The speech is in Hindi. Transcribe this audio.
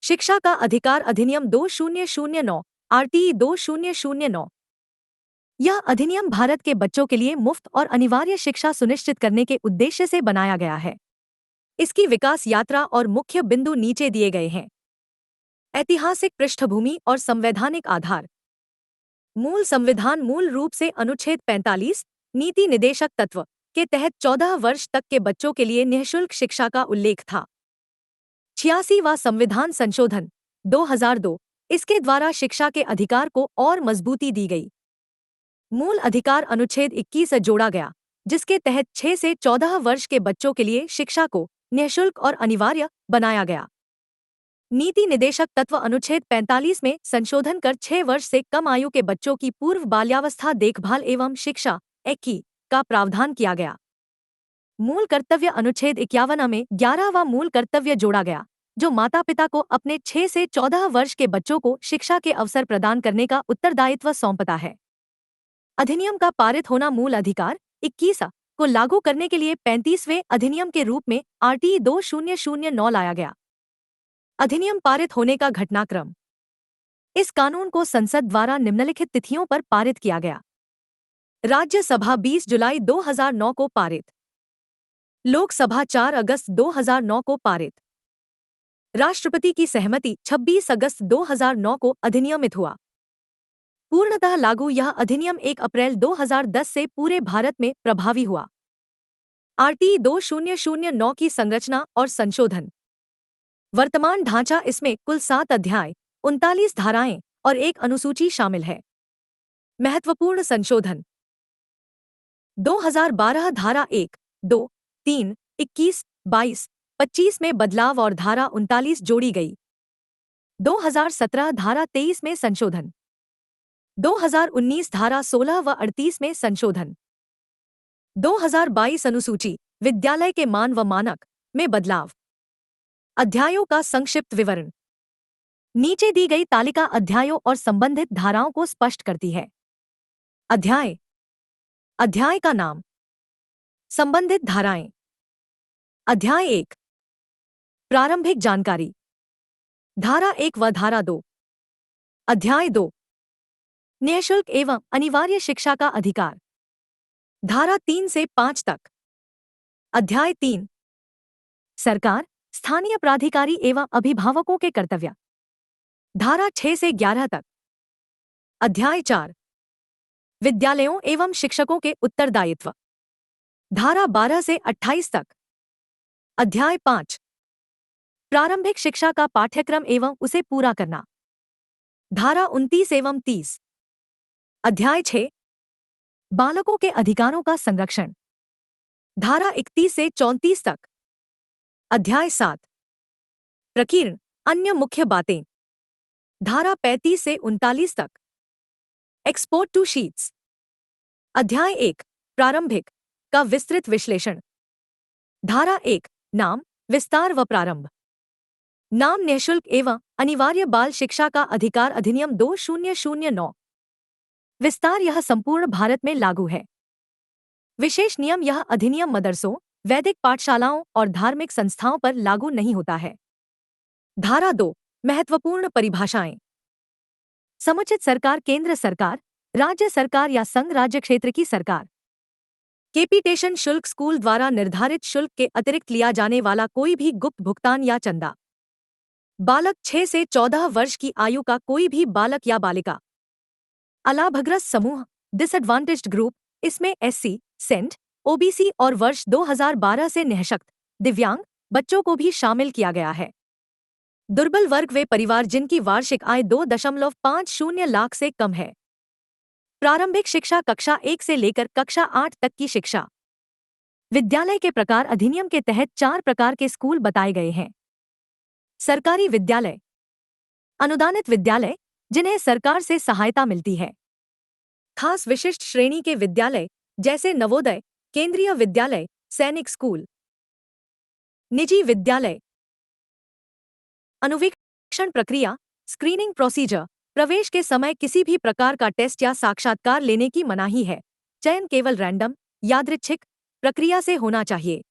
शिक्षा का अधिकार अधिनियम 2009 आरटीई 2009। यह अधिनियम भारत के बच्चों के लिए मुफ्त और अनिवार्य शिक्षा सुनिश्चित करने के उद्देश्य से बनाया गया है। इसकी विकास यात्रा और मुख्य बिंदु नीचे दिए गए हैं। ऐतिहासिक पृष्ठभूमि और संवैधानिक आधार। मूल संविधान मूल रूप से अनुच्छेद 45 नीति निदेशक तत्व के तहत 14 वर्ष तक के बच्चों के लिए निःशुल्क शिक्षा का उल्लेख था। 86वां संविधान संशोधन 2002 इसके द्वारा शिक्षा के अधिकार को और मजबूती दी गई। मूल अधिकार अनुच्छेद 21 जोड़ा गया, जिसके तहत 6 से 14 वर्ष के बच्चों के लिए शिक्षा को निःशुल्क और अनिवार्य बनाया गया। नीति निदेशक तत्व अनुच्छेद 45 में संशोधन कर 6 वर्ष से कम आयु के बच्चों की पूर्व बाल्यावस्था देखभाल एवं शिक्षा (ECI) का प्रावधान किया गया। मूल कर्तव्य अनुच्छेद 51 में 11वां मूल कर्तव्य जोड़ा गया, जो माता पिता को अपने 6 से 14 वर्ष के बच्चों को शिक्षा के अवसर प्रदान करने का उत्तरदायित्व सौंपता है। अधिनियम का पारित होना मूल अधिकार 21 को लागू करने के लिए 35वें अधिनियम के रूप में आरटीई 2009 लाया गया। अधिनियम पारित होने का घटनाक्रम। इस कानून को संसद द्वारा निम्नलिखित तिथियों पर पारित किया गया। राज्यसभा 20 जुलाई 2009 को पारित। लोकसभा 4 अगस्त 2009 को पारित। राष्ट्रपति की सहमति 26 अगस्त 2009 को अधिनियमित हुआ। पूर्णतः लागू यह अधिनियम 1 अप्रैल 2010 से पूरे भारत में प्रभावी हुआ। आरटीई 2009 की संरचना और संशोधन। वर्तमान ढांचा। इसमें कुल 7 अध्याय, 39 धाराएं और एक अनुसूची शामिल है। महत्वपूर्ण संशोधन। 2012 धारा 1, 2, 3, 21, 22, 25 में बदलाव और धारा 39 जोड़ी गई। 2017 धारा 23 में संशोधन। 2019 धारा 16 व 38 में संशोधन। 2022 अनुसूची विद्यालय के मान व मानक में बदलाव। अध्यायों का संक्षिप्त विवरण। नीचे दी गई तालिका अध्यायों और संबंधित धाराओं को स्पष्ट करती है। अध्याय। अध्याय का नाम। संबंधित धाराएं। अध्याय 1 प्रारंभिक जानकारी। धारा 1 व धारा 2। अध्याय 2 निःशुल्क एवं अनिवार्य शिक्षा का अधिकार। धारा 3 से 5 तक। अध्याय 3 सरकार, स्थानीय प्राधिकारी एवं अभिभावकों के कर्तव्य। धारा 6 से 11 तक। अध्याय 4 विद्यालयों एवं शिक्षकों के उत्तरदायित्व। धारा 12 से 28 तक। अध्याय 5 प्रारंभिक शिक्षा का पाठ्यक्रम एवं उसे पूरा करना। धारा 29 एवं 30। अध्याय 6 बालकों के अधिकारों का संरक्षण। धारा 31 से 34 तक। अध्याय 7 प्रकीर्ण अन्य मुख्य बातें। धारा 35 से 39 तक। Export to sheets. अध्याय 1 प्रारंभिक का विस्तृत विश्लेषण। धारा 1 नाम, विस्तार व प्रारंभ। नाम निःशुल्क एवं अनिवार्य बाल शिक्षा का अधिकार अधिनियम 2009। विस्तार यह संपूर्ण भारत में लागू है। विशेष नियम यह अधिनियम मदरसों, वैदिक पाठशालाओं और धार्मिक संस्थाओं पर लागू नहीं होता है। धारा 2 महत्वपूर्ण परिभाषाएं। समुचित सरकार केंद्र सरकार, राज्य सरकार या संघ राज्य क्षेत्र की सरकार। कैपिटेशन शुल्क स्कूल द्वारा निर्धारित शुल्क के अतिरिक्त लिया जाने वाला कोई भी गुप्त भुगतान या चंदा। बालक 6 से 14 वर्ष की आयु का कोई भी बालक या बालिका। अलाभग्रस्त समूह डिसएडवांटेज्ड ग्रुप, इसमें एससी, सेंट, ओबीसी और वर्ष 2012 से निःशक्त दिव्यांग बच्चों को भी शामिल किया गया है। दुर्बल वर्ग वे परिवार जिनकी वार्षिक आय 2.50 लाख से कम है। प्रारंभिक शिक्षा कक्षा 1 से लेकर कक्षा 8 तक की शिक्षा। विद्यालय के प्रकार अधिनियम के तहत 4 प्रकार के स्कूल बताए गए हैं। सरकारी विद्यालय, अनुदानित विद्यालय जिन्हें सरकार से सहायता मिलती है, खास विशिष्ट श्रेणी के विद्यालय जैसे नवोदय, केंद्रीय विद्यालय, सैनिक स्कूल। निजी विद्यालय। अनुवीक्षण प्रक्रिया, स्क्रीनिंग प्रोसीजर। प्रवेश के समय किसी भी प्रकार का टेस्ट या साक्षात्कार लेने की मनाही है। चयन केवल रैंडम, यादृच्छिक प्रक्रिया से होना चाहिए।